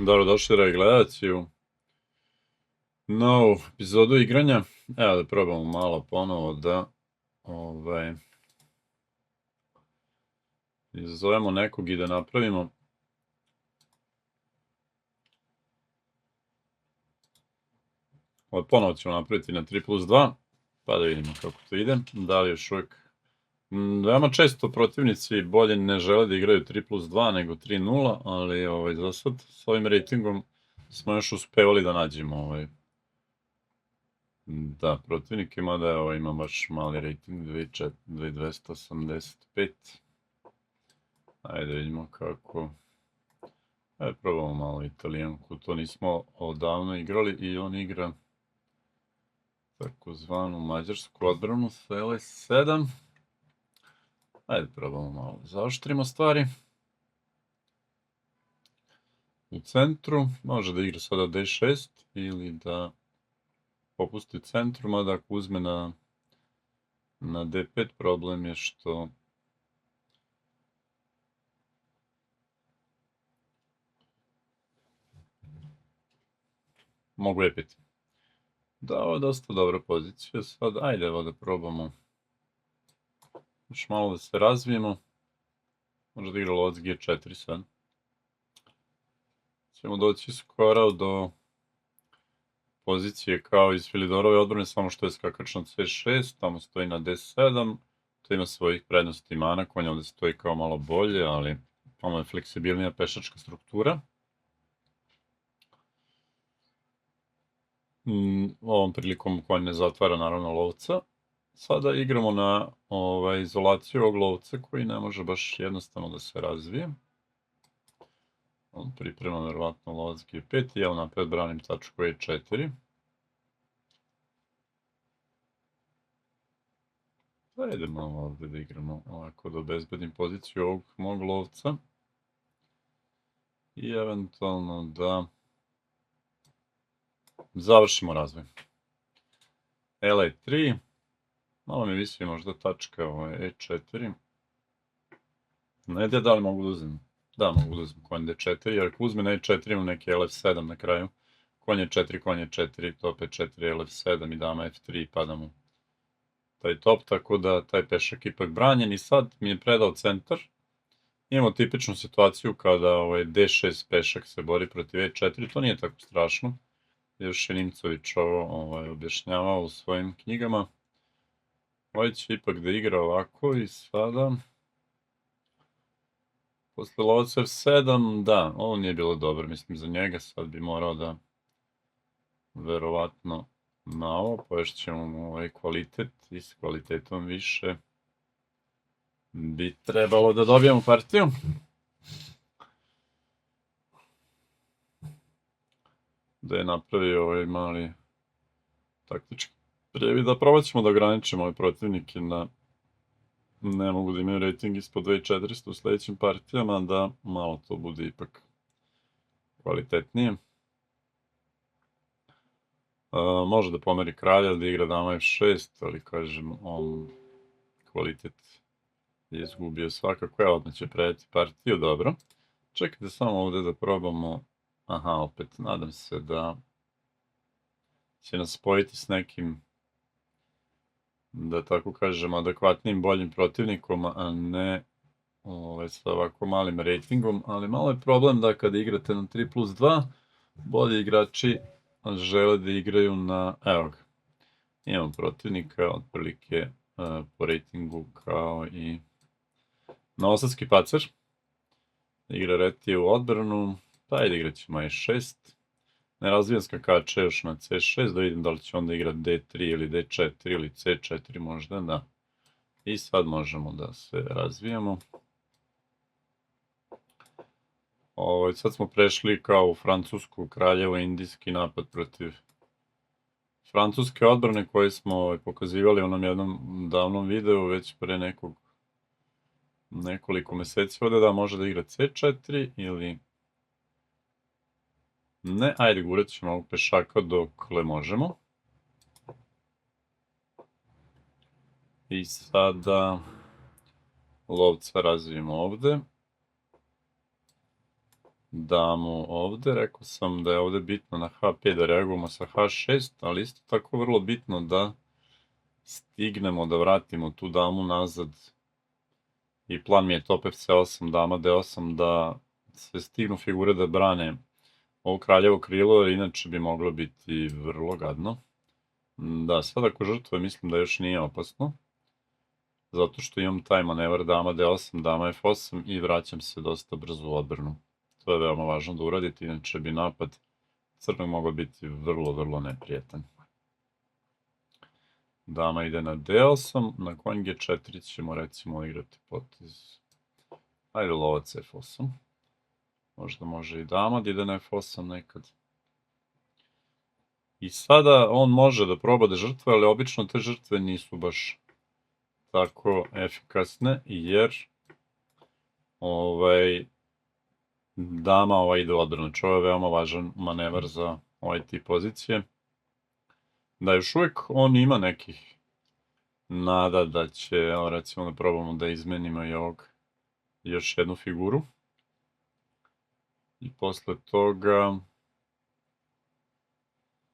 Dobrodošli dragi gledalci u novu epizodu igranja. Evo da probamo malo ponovo da izazovemo nekog i da napravimo ponovo ćemo napraviti na 3+2 pa da vidimo kako to ide. Da li još uvijek veoma često protivnici bolje ne žele da igraju 3+2 nego 3:0, ali za sad s ovim ratingom smo još uspevali da nađemo protivnike, mada ima baš mali rating, 2285. Ajde vidimo kako. Ajde probamo malo Italijanku, to nismo odavno igrali i on igra takozvanu mađarsku odbranu sa LS7. Ajde probamo malo zaoštrimo stvari. U centru može da igra sada D6 ili da popusti u centru, mada ako uzme na D5 problem je što mogu E5. Da, ovo je dosta dobra pozicija. Sad, ajde evo da probamo još malo da se razvijemo. Može da igra lovac G4 sad. Ćemo doći skoro do pozicije kao iz Filidorove odbrane, samo što je skakač na C6, tamo stoji na D7. To ima svojih prednosti mana, konja ovdje stoji kao malo bolje, ali tamo je fleksibilnija pešačka struktura. Ovom prilikom konj ne zatvara naravno lovca. Sada igramo na izolaciju ovog lovca koji ne može baš jednostavno da se razvije. On priprema verovatno lovac G5 i ja napred branim tačku E4. Da idemo ovdje da igramo ovako da obezbedim poziciju ovog mog lovca. I eventualno da završimo razvoj. LA3. Malo mi visi možda tačka E4. Ne idea da li mogu da uzem. Da, mogu da uzem konj D4, jer ako uzme na E4 imam neki LF7 na kraju. Konj je 4, top E4, LF7 i dama F3 pada mu taj top, tako da taj pešak ipak branjen i sad mi je predao centar. Imamo tipičnu situaciju kada D6 pešak se bori protiv E4, to nije tako strašno. Još je Nimcović ovo objašnjavao u svojim knjigama. Ovaj će ipak da igra ovako i sada posle lovac F7, da, ovo nije bilo dobro, mislim za njega, sad bi morao da verovatno na ovo, poješćemo mu kvalitet i s kvalitetom više bi trebalo da dobijemo partiju. Da je napravio ovaj mali taktički previd, da probat ćemo da ograničimo ove protivnike na ne mogu da imaju rating ispod 2400 u sljedećim partijama, da malo to bude ipak kvalitetnije. Može da pomeri kralja, da igra dama F6, ali kažem, on kvalitet je izgubio svakako. Evo, odmah će predati partiju, dobro. Čekajte samo ovdje da probamo. Aha, opet, nadam se da će nas spojiti s nekim, da tako kažem, adekvatnim, boljim protivnikom, a ne sa ovako malim ratingom. Ali malo je problem da kada igrate na 3+2, bolji igrači žele da igraju na, evo ga, imamo protivnika, otprilike po ratingu kao i novosadski pacer. Igra Retije u odbranu, pa ajde igrat ćemo E6. Ne razvijem skakače još na C6, da vidim da li će onda igrati D3 ili D4 ili C4 možda, da. I sad možemo da se razvijemo. Sad smo prešli kao u Francusku, Kraljevo-Indijski napad protiv francuske odbrane koje smo pokazivali u onom jednom davnom videu već pre nekoliko meseci. Ovdje da može da igra C4 ili ne, ajde gurat ćemo ovog pešaka dokle možemo. I sada lovca razvijemo ovdje. damu ovde. Rekao sam da je ovde bitno na h5 da reagujemo sa h6, ali isto tako vrlo bitno da stignemo da vratimo tu damu nazad. I plan mi je top fc8, dama d8, da se stignu figure da brane ovo kraljevo krilo, jer inače bi moglo biti vrlo gadno. Da, sad ako žrtve mislim da još nije opasno, zato što imam taj manevar dama d8, dama f8 i vraćam se dosta brzo u odbranu. To je veoma važno da uradite, inače bi napad crnog mogao biti vrlo, vrlo neprijetan. Dama ide na d8, na konj g4 ćemo recimo igrati potez. Ajde lovac f8. Možda može i dama da ide na f8 nekad. I sada on može da proba da žrtve, ali obično te žrtve nisu baš tako efikasne, jer dama ide u odbranu. Znači ovo je veoma važan manevar za ovaj tip pozicije. Da još uvijek on ima nekih nada da će, evo recimo da probamo da izmenimo i ovog još jednu figuru. I posle toga,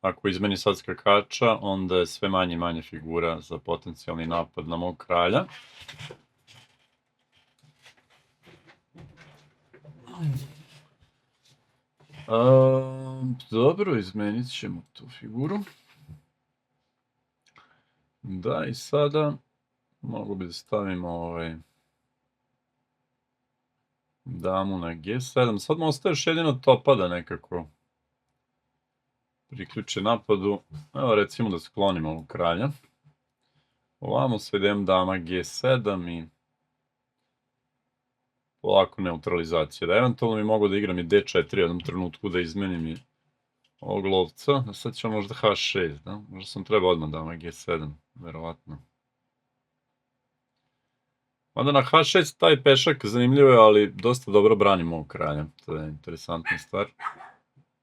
ako izmeni sad skakača, onda je sve manje i manje figura za potencijalni napad na mog kralja. Dobro, izmenit ćemo tu figuru. Da, i sada mogu bi da stavimo damu na g7. Sad mu ostaje još jedino topa da nekako priključe napadu. Evo recimo da sklonimo ovog kralja. Ovamo se idem dama g7 i polako neutralizacija. Da eventualno mi mogu da igram i d4 u jednom trenutku da izmenim i ovog lovca. A sad ćemo možda h6, da? Možda sam trebao odmah dama g7, verovatno. Mada na h6 taj pešak zanimljivo je, ali dosta dobro branimo ovog kralja. To je interesantna stvar.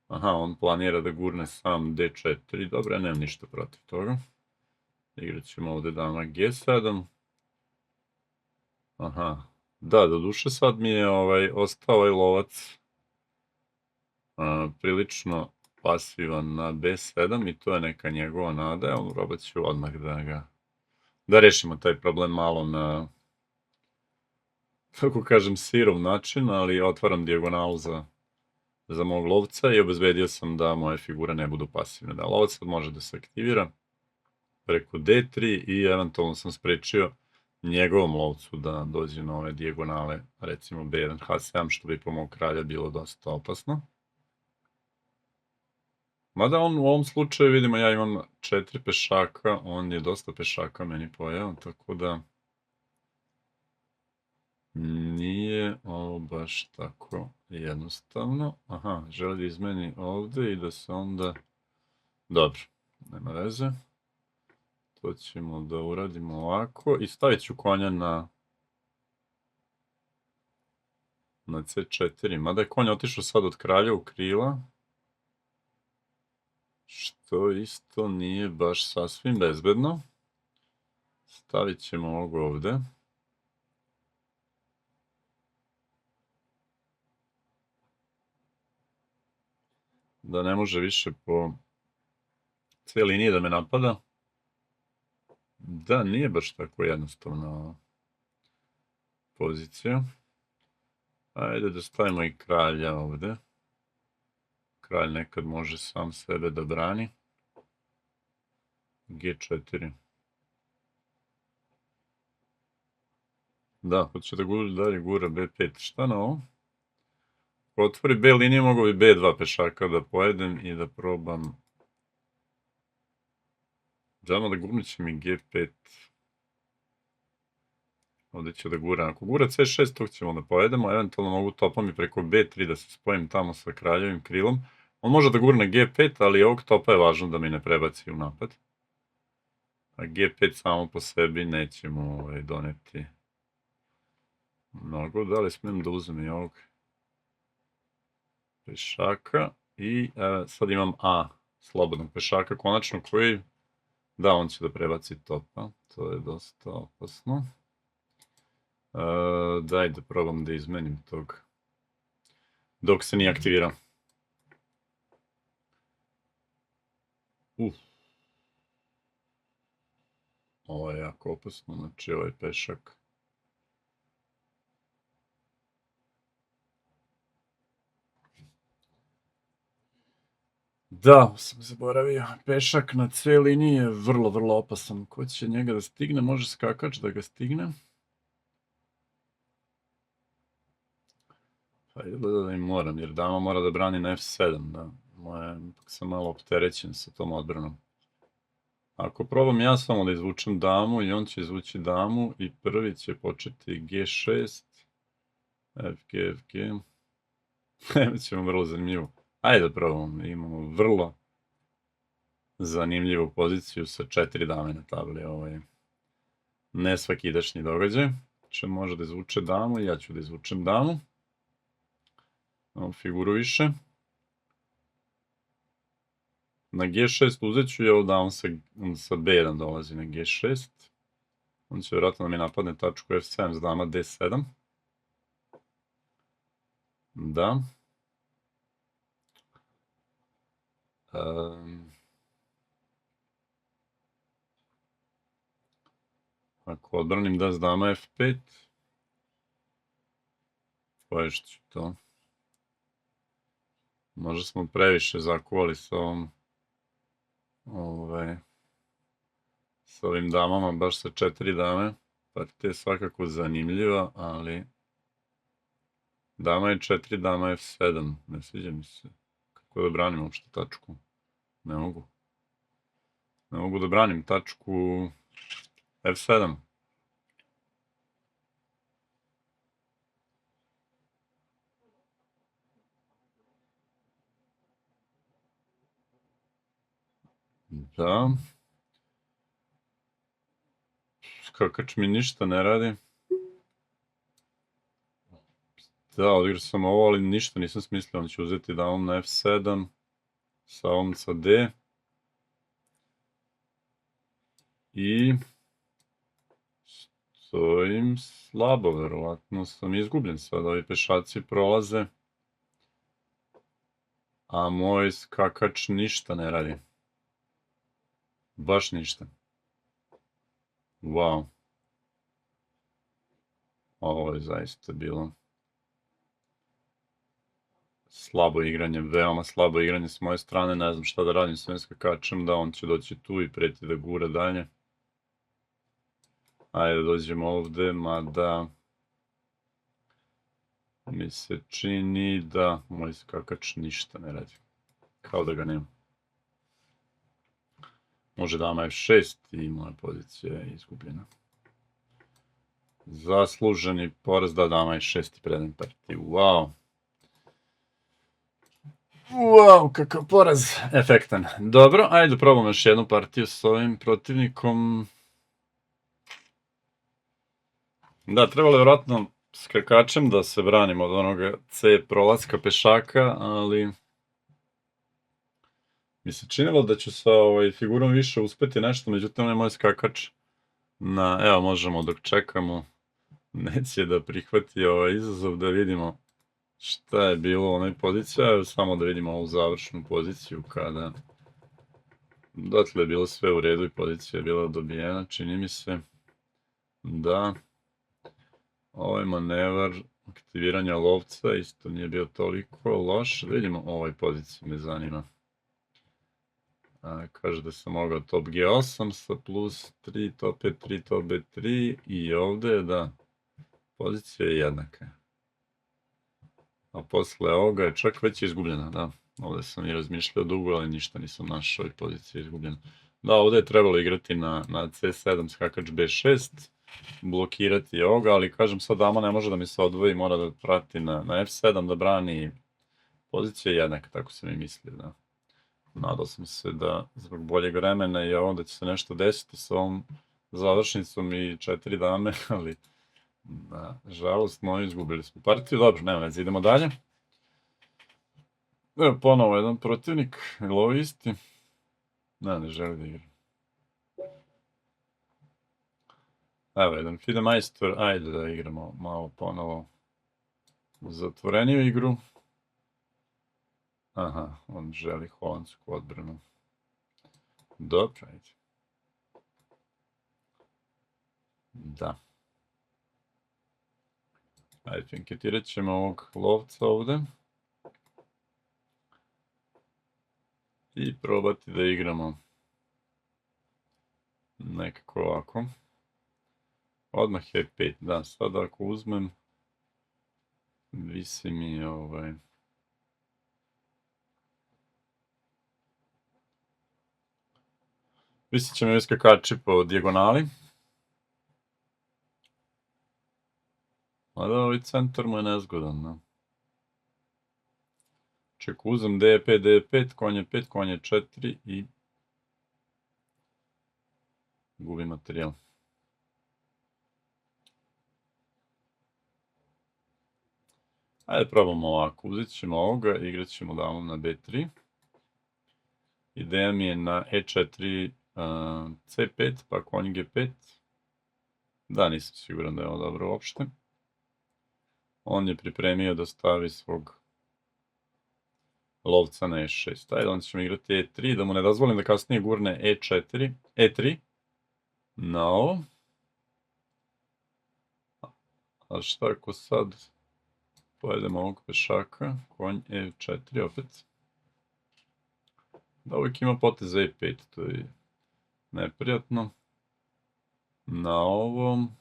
Aha, on planira da gurne sam d4. Dobro, ja nemam ništa protiv toga. Igrat ćemo ovde dama g7. Aha. Da, doduše sad mi je ostao ovaj lovac prilično pasivan na b7 i to je neka njegova nada. Evo, probat ću odmah da rešimo taj problem malo na, kako kažem, sirov način, ali otvaram dijagonalu za mog lovca i obezbedio sam da moje figure ne budu pasivne. Da, lovac sad može da se aktivira preko d3 i eventualno sam sprečio njegovom lovcu da dođe na ove dijagonale, recimo b1, h7, što bi po mog kralja bilo dosta opasno. Mada on u ovom slučaju, vidimo, ja imam 4 pešaka, on je dosta pešaka meni pojeo, tako da nije ovo baš tako jednostavno. Aha, želi da izmeni ovde i da se onda... Dobro, nema veze. To ćemo da uradimo ovako i stavit ću konja na c4. Mada je konj otišao sad od kralja u krila, što isto nije baš sasvim bezbedno. Stavit ćemo ovog ovde. Da ne može više po C liniji da me napada. Da, nije baš tako jednostavna pozicija. Ajde da stavimo i kralja ovde. Kralj nekad može sam sebe da brani. G4. Da, hoće da dalje gura B5. Šta na ovo? Ako otvori B linije, mogu bi B2 pešaka da pojedem i da probam. Damo da gurnut će mi G5. Ovdje će da gura. Ako gura C6, tog ćemo da pojedemo. Eventualno mogu topom i preko B3 da se spojim tamo sa kraljevim krilom. On može da gurne G5, ali ovog topa je važno da mi ne prebaci u napad. A G5 samo po sebi nećemo doneti mnogo. Da li smijem da uzmem i ovog pešaka? I sad imam A, slobodnog pešaka, konačno koji... Da, on će da prebaci topa. To je dosta opasno. Daj da probam da izmenim tog dok se nije aktivirao. Ovo je jako opasno, znači ovaj pešak. Da, sam zaboravio. Pešak na C liniji je vrlo, vrlo opasan. Ko će njega da stigne? Može skakač da ga stigne. Pa izgleda da im moram, jer dama mora da brani na F7, da. Ipak sam malo opterećen sa tom odbranom. Ako probam ja samo da izvučem damu i on će izvući damu i prvi će početi G6, FG, FG. Imat ćemo vrlo zanimljivo. Ajde da probamo, imamo vrlo zanimljivu poziciju sa 4 dame na tabli. Ovo je nesvakidašnji događaj. Če može da izvuče damu i ja ću da izvučem damu. Ovo figuru više. Na G6 uzet ću i ovo da on sa B1 dolazi na G6. On će vjerojatno da mi napadne tačku F7 s dama D7. Da. Ako odbranim da s dama F5, poješću ću to. Možda smo previše zakuvali sa ovom sa ovim damama, baš sa 4 dame. Partija je svakako zanimljiva, ali dama je 4, dama F7. Ne sviđa mi se. Kako da branim uopšte tačku? Ne mogu. Ne mogu da branim tačku F7. Da. Skakač mi ništa ne radi. Da, odigrao sam ovo, ali ništa nisam smislio. On će uzeti davom na F7 sa ovom sa D. I stojim slabo, verovatno sam izgubljen sad. Ovi pešaci prolaze, a moj skakač ništa ne radi. Baš ništa. Wow. Ovo je zaista bilo slabo igranje, veoma slabo igranje s moje strane. Ne znam šta da radim s ovim skakačem, da on će doći tu i preti da gura dalje. Ajde dođemo ovde, mada mi se čini da moj skakač ništa ne radi. Kao da ga nema. Može dama F6 i moja pozicija je izgubljena. Zasluženi poraz, da, dama F6 i predajem partiju. Wow. Wow, kakav poraz. Efektan. Dobro, ajde probamo još jednu partiju s ovim protivnikom. Da, trebalo je vjerojatno skakačem da se branim od onoga C prolaska pešaka, ali mi se činilo da ću sa figurom više uspeti nešto, međutim onaj moj skakač evo možemo dok čekamo, neće da prihvati ovaj izazov, da vidimo šta je bilo u onoj poziciji. Evo samo da vidimo ovu završnu poziciju kada dotle je bilo sve u redu i pozicija je bila dobijena, čini mi se da ovaj manevar aktiviranja lovca isto nije bio toliko loš. Vidimo ovoj poziciji, me zanima. Kaže da sam mogao top G8 sa plus 3, top E3, top B3 i ovde je da pozicija je jednaka. A posle ovoga je čak već izgubljena, da. Ovde sam i razmišljao dugo, ali ništa nisam našao i pozicija je izgubljena. Da, ovde je trebalo igrati na C7 skakač B6, blokirati ovoga, ali kažem sad dama ne može da mi se odvoji, mora da prati na F7 da brani. Pozicija je jednaka, tako sam i mislio, da. Nadao sam se da zbog boljeg vremena i onda će se nešto desiti sa ovom završnicom i 4 dame, ali na žalost moju izgubili smo partiju. Dobro, nema veze, idemo dalje. Evo ponovo jedan protivnik, ili ovo isti? Ne želi da igra. Evo jedan Fidemeister, ajde da igramo malo ponovo zatvoreniju igru. Aha, on želi holandsku odbranu. Dobro, ajde. Da. Ajde, finketirat ćemo ovog lovca ovde. I probati da igramo nekako ovako. Odmah E5, da, sad ako uzmem, visi mi Visit će mi skakači po dijagonali. Mada ovaj centar mu je nezgodan, da. Ček, uzem D5, D5, konj je 5, konj je 4 i gubi materijal. Ajde probamo ovako, uzet ćemo ovoga, igrat ćemo damom na B3. Ideja mi je na E4, C5, pa konj G5. Da, nisam siguran da je ovo dobro uopšte. On je pripremio da stavi svog lovca na E6. Ajde, onda ćemo igrati E3, da mu ne dozvolim da kasnije gurne E4, E3 na ovo. A šta ako sad pojedemo ovog pešaka, konj E4 opet. Da, uvijek ima potez E5, to je neprijatno. Na ovom...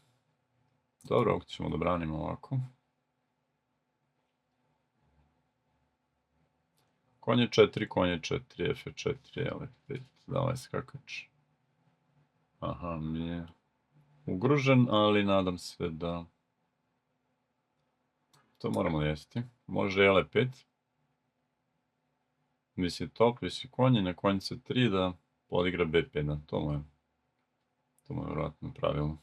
Dobro, ovog ćemo da branimo ovako. Konj je 4, konj je 4, F4, L5, da ovaj skakač. Aha, mi je ugrožen, ali nadam se da... To moramo jesti. Može L5. Visi top, visi konj i na konj C3 da podigra B5, da, to mu je vjerojatno pravilno.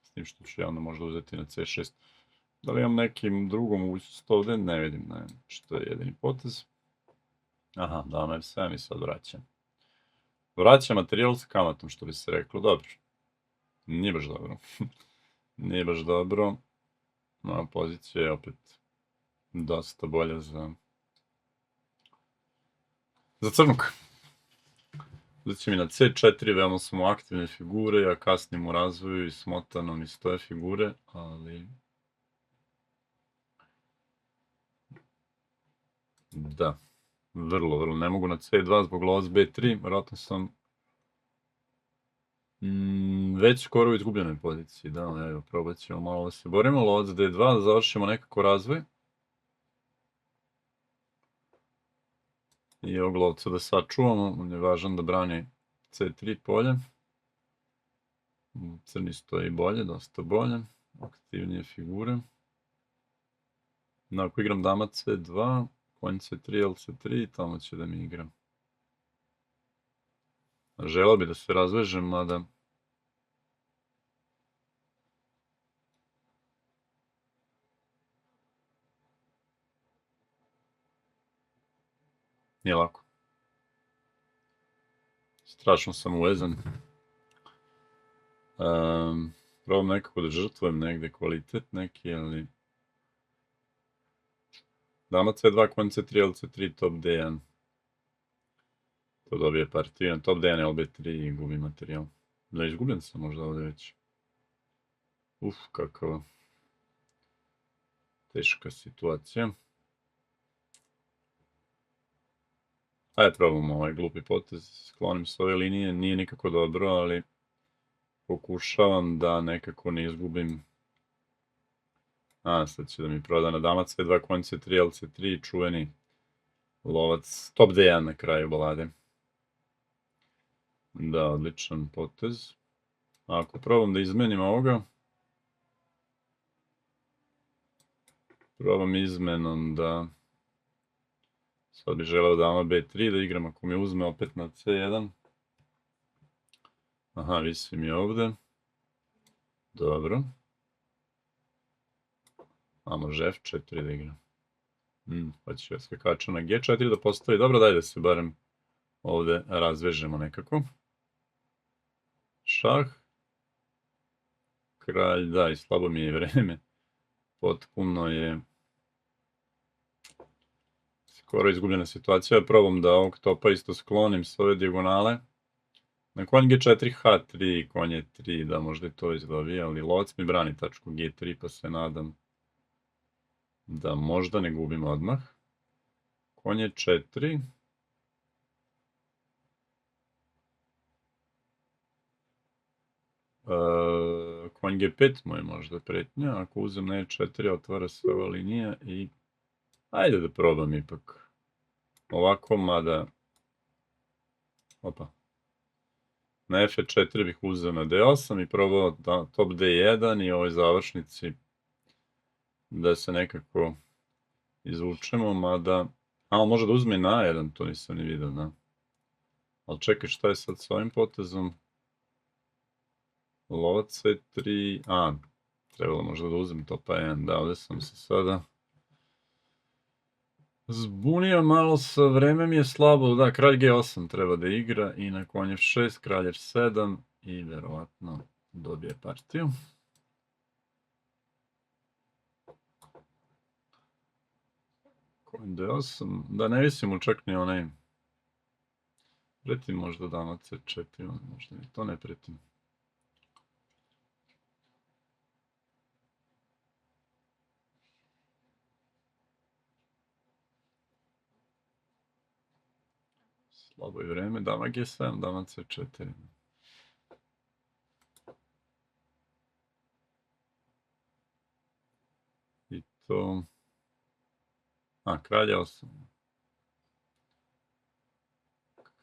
S tim što ću ja onda možda uzeti na C6. Da li imam nekim drugom mogućnost ovdje? Ne vidim, ne. Što je jedini potez. Aha, dama F7 i sad vraćam. Vraćam materijal sa kamatom, što bi se reklo. Dobro. Nije baš dobro. Nije baš dobro. Moja pozicija je opet dosta bolja za crnog. Uzet će mi na C4, veoma su mu aktivne figure, ja kasnim u razvoju i smotano mi stoje figure, ali... Da, vrlo, ne mogu na C2 zbog lovac B3, vjerojatno sam već skoro u izgubljenoj poziciji, da, evo, probat ćemo malo da se borimo, lovac D2, da završimo nekako razvoj. I ovog lovca da sačuvamo, on je važan da brani C3 polje. Crni stoji bolje, dosta bolje, aktivnije figure. Ako igram dama C2, konj C3, LC3, tamo će da mi igram. Želeo bi da se razvežem, mada... Nije lako. Strašno sam uvezan. Probam nekako da žrtvujem negde kvalitet neki, ali... Dama C2, konj C3, LC3, top D1. To dobije partiju, na top D1, LB3 i gubi materijal. Da, izgubljen sam možda ovdje već. Kakva teška situacija. Ajde, probamo ovaj glupi potez, sklonim s ove linije, nije nikako dobro, ali pokušavam da nekako ne izgubim. Sad će da mi proda na dama C2, konj C3, LC3, čuveni lovac, top D1 na kraju balade. Da, odličan potez. Ako probam da izmenim ovoga, probam izmenom da... Sad bih želeo dama B3 da igram, ako mi uzme opet na C1. Aha, visi mi ovde. Dobro. A može F4 da igram. Pa ću ja skakača na G4 da postavi. Dobro, daj da se barem ovde razvežemo nekako. Šah. Kralj, da, i slabo mi je vreme. Potpuno je skoro izgubljena situacija. Probam da ovog topa isto sklonim s ove dijagonale. Na konj G4, H3, konj E3, da možda i to izdobije, ali lovac mi brani tačku G3, pa se nadam da možda ne gubim odmah. Konj E4. Konj G5 mu je možda pretnja, ako uzem na E4 otvara se ova linija i ajde da probam ipak ovako, mada opa, na F4 bih uzeo na D8 i probao da top D1 i ovoj završnici da se nekako izvučemo, mada on može da uzme i na A1, to nisam ni vidio, da. Ali čekaj, šta je sad s ovim potezom? Lovac C3, trebalo možda da uzem top A1, da, ovdje sam se sada zbunio malo, sa vreme mi je slabo, da, kralj G8 treba da igra i na konj F6, kralj F7 i verovatno dobije partiju. Konj D8, da ne visim mu čak ni onaj, pretim možda dama C4, možda i to ne pretim. Slabo je vreme, dama G7, dama C4. I to... kralj 8.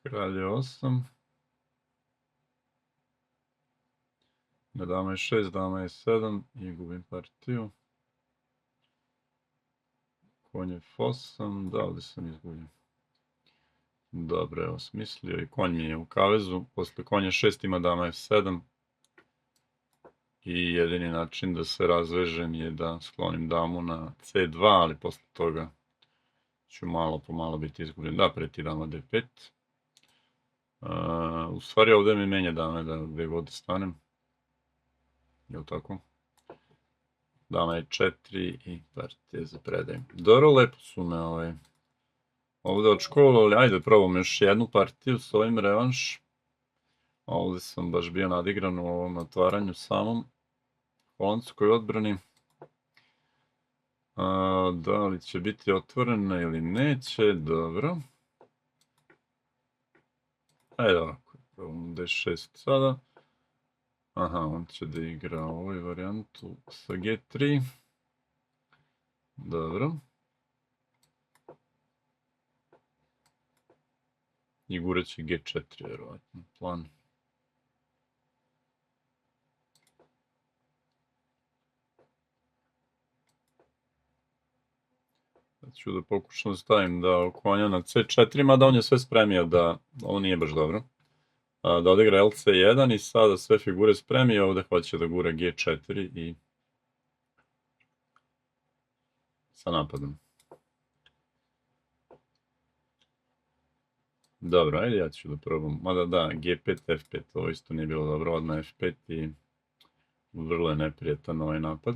Kralj 8. Na dama je 6, dama je 7 i gubim partiju. Konj je F8, da, ovdje sam izgubio. Dobro, evo smislio i konj mi je u kavezu. Posle konja 6 ima dama F7. I jedini način da se razvežem je da sklonim damu na C2, ali posle toga ću malo po malo biti izgubljen. Da, preti dama D5. U stvari ovdje mi menja dame da gdje god stanem. Jel tako? Dama je 4 i partija za predaj. Dobro, lepo su me ovdje odškolovali. Ajde, probam još jednu partiju s ovim revanš. Ovdje sam baš bio nadigran u ovom otvaranju samom. Holandskoj odbrani. Da li će biti otvorena ili neće, dobro. Ajde ovako, probam D6 sada. On će da igra ovu varijantu sa G3. Dobro. I gurat će G4, vjerovatno, plan. Sad ću da pokušam da stavim da konja na C4, mada on je sve spremio da, ovo nije baš dobro. Da odigra LC1 i sada sve figure spremi, ovdje hoće da gura G4 i sa napadom. Dobro, ajde ja ću da probam, mada da, G5, F5, ovo isto nije bilo dobro, odmah F5 i vrlo je neprijetan ovaj napad.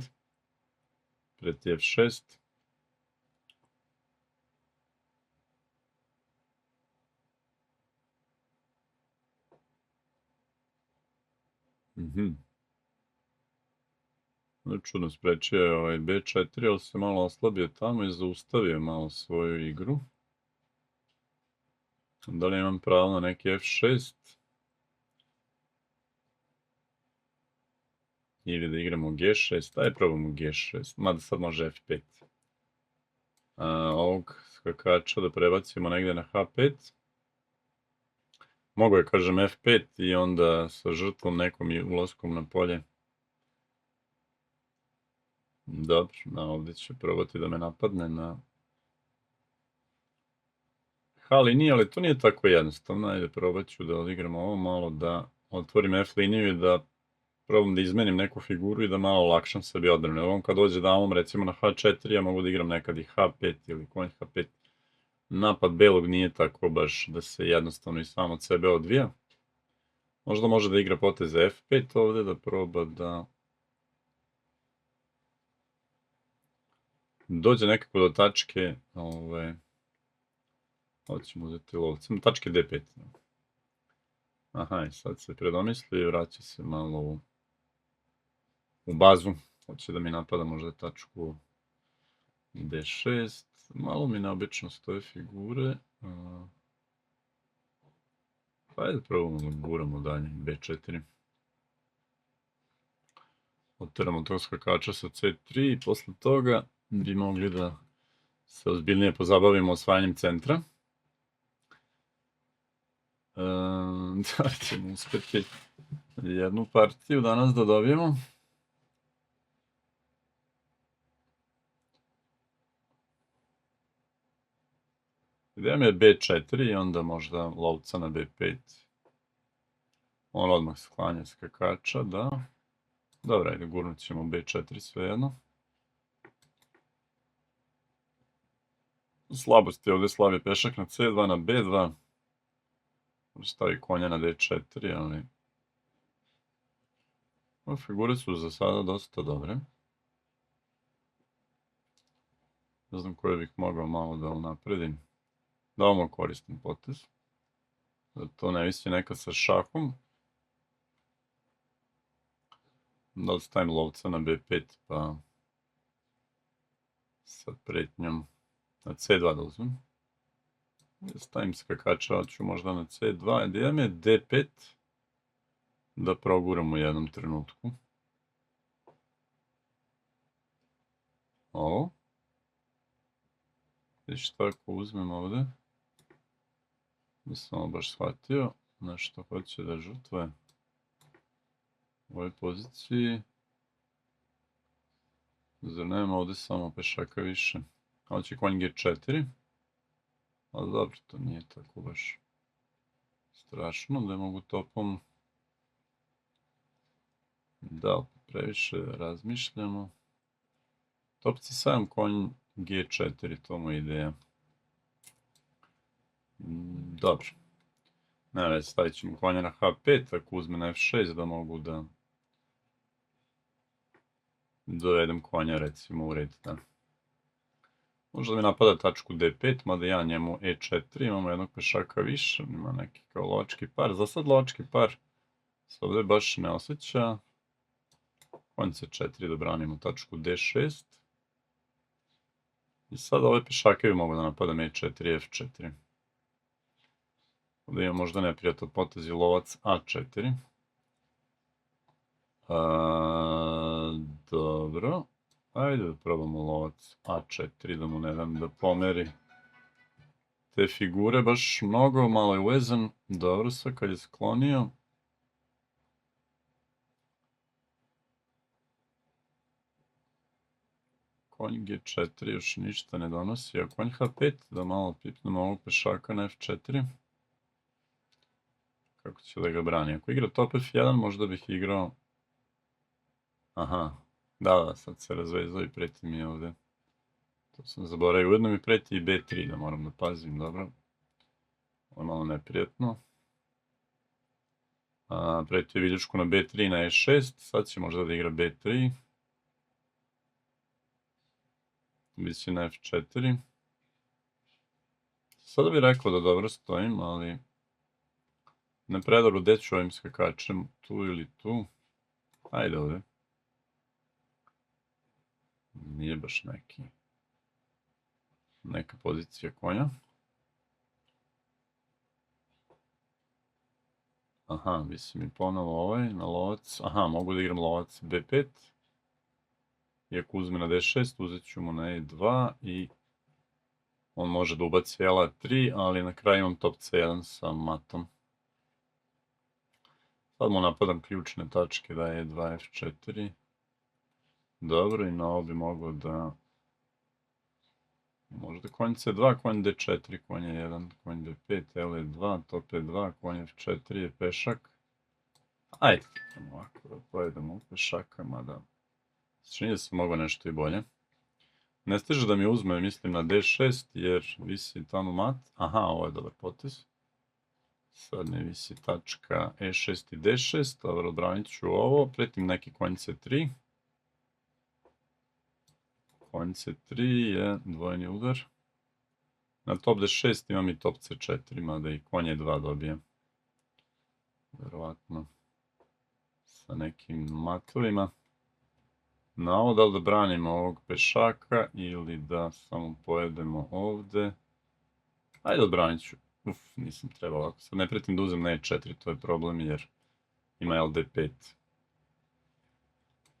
Preti F6. Čudno sprečio je ovaj B4, ali se malo oslabio tamo i zaustavio malo svoju igru. Da li imam pravo na neki F6? Ili da igramo G6, ajde probamo G6, mada sad može F5. Ovog skakača da prebacimo negdje na H5. Mogu je, kažem, F5 i onda sa žrtvom nekom i ulaskom na polje. Dobro, ovdje će probati da me napadne na H liniji, ali to nije tako jednostavno. Ajde, probat ću da odigram ovo malo, da otvorim F liniju i da probam da izmenim neku figuru i da malo olakšam sebi odbranu. Ovom kad dođe damom recimo na H4, ja mogu da igram nekad i H5 ili konj H5. Napad belog nije tako baš da se jednostavno i sam od sebe odvija. Možda može da igra potez F5 ovdje, da proba da dođe nekako do tačke Hoćemo uzeti lovcem. Tačke D5. Aha, i sad se predomisli i vraća se malo u bazu. Hoće da mi napada možda tačku D6. Malo mi neobično stoje figure. Pa ajde probamo da guramo dalje. B4. Oteramo tog skakača sa C3 i posle toga bi mogli da se ozbiljnije pozabavimo osvajanjem centra. Da li ćemo uspeti jednu partiju danas da dobijemo? Ideja mi je B4 i onda možda lovca na B5. On odmah sklanja skakača, da. Dobro, ajde, gurnut ćemo B4 svejedno. Slabost je ovdje slabi pešak na C2, na B2. Stavi konja na D4, ali... Ove figure su za sada dosta dobre. Ne znam koje bih mogao malo da unapredim. Da, ovo koristan potez. Da to ne visi neka sa šahom. Da li stavim lovca na B5 pa sa pretnjom na C2 da uzmem. Stavim skakača, hoću možda na C2. Ideja mi je D5 da proguram u jednom trenutku. Ovo. I šta ako uzmem ovdje? Nisam ovo baš shvatio. Nešto hoće da žrtve u ovoj poziciji. Zar nema ovdje samo pešaka više? Hoće konj G4. Ali dobro, to nije tako baš strašno da mogu topom. Da, previše razmišljamo. Top C7, konj G4, to mu je ideja. Dobro. Ne već, stavit ćemo konja na H5, ako uzme na F6 da mogu da dovedem konja recimo u red, da. Možda mi napada tačku D5, mada ja njemu E4, imamo jednog pešaka više, ima neki kao lovački par. Za sad lovački par se ovdje baš ne osjeća. Konj C4 da branimo tačku D6. I sad ove pešake mogu da napadam E4, F4. Ovdje imam možda neprijatan potez i lovac A4. Dobro. Ajde da probamo lovac A4, da mu ne dam da pomeri te figure baš mnogo, malo je uvezan. Dobro se, kad je sklonio. Konj G4 još ništa ne donosi, a konj H5, da malo pipnemo ovog pešaka na F4. Kako će da ga brani? Ako igra top F1, možda bih igrao... Aha, da, sad se razvezao i preti mi ovdje. To sam zaboravio. Ujedno mi preti i B3, da moram da pazim, dobro. Ovo je malo neprijatno. Preti je viljušku na B3 na E6, sad će možda da igra B3. Visi na F4. Sada bih rekao da dobro stojim, ali... Ne predobro, gdje ću ovim skakačem, tu ili tu. Ajde ovdje. Nije baš neka pozicija konja. Aha, visi mi ponovo ovaj na lovac. Aha, mogu da igram lovac B5. I ako uzme na D6, uzet ću mu na E2 i on može da ubaci LA3, ali na kraju imam top C1 sa matom. Sad mu napadam ključne tačke da je E2, F4. Dobro, i na ovo bi mogao da... Možda konj C2, konj D4, konj E1, konj B5, L2, top E2, konj F4 je pešak. Ajde, ovako da pojedemo u pešaka, mada... Čini da se mogo nešto i bolje. Ne stiže da mi uzme, mislim, na D6, jer visi tamo mat. Aha, ovo je dobar potez. Sad ne visi tačka E6 i D6, dobro, odbranit ću ovo. Pretim neki konj C3. Konj C3 je dvojni udar. Na top d6 imam i top c4, mada i konj e2 dobije. Verovatno sa nekim matovima. Na ovo da li da branimo ovog pešaka ili da samo pojedemo ovde. Ajde odbranit ću. Nisam trebao ovako. Sad ne pretim da uzem na e4, to je problem jer ima ld5.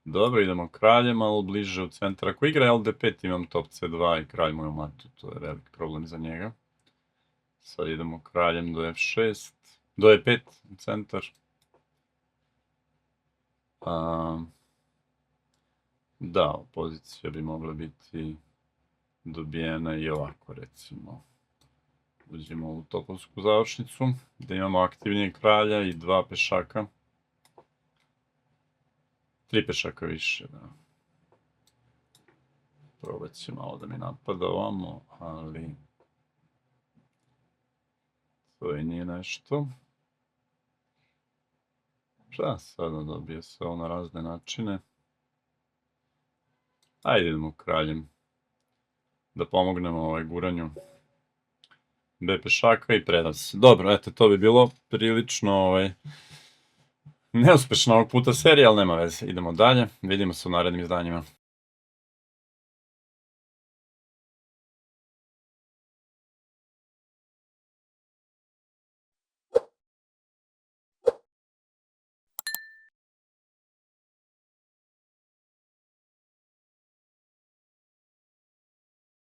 Dobro, idemo kraljem, malo bliže u centar. Ako igra ld5 imam top c2 i kralj mu je u matu, to je velik problem za njega. Sad idemo kraljem do f6, do e5 u centar. Da, pozicija bi mogla biti dobijena i ovako, recimo. Uđemo u topovsku završnicu, gde imamo aktivnije kralja i 2 pešaka. 3 pešaka više, da. Probat će malo da mi napada ovamo, ali to i nije nešto. Šta sada dobije se ovo na razne načine? Ajde idemo kraljem. Da pomognemo guranju B pešaka i preda se. Dobro, eto, to bi bilo prilično neuspešna ovog puta serija, ali nema veze. Idemo dalje, vidimo se u narednim izdanjima.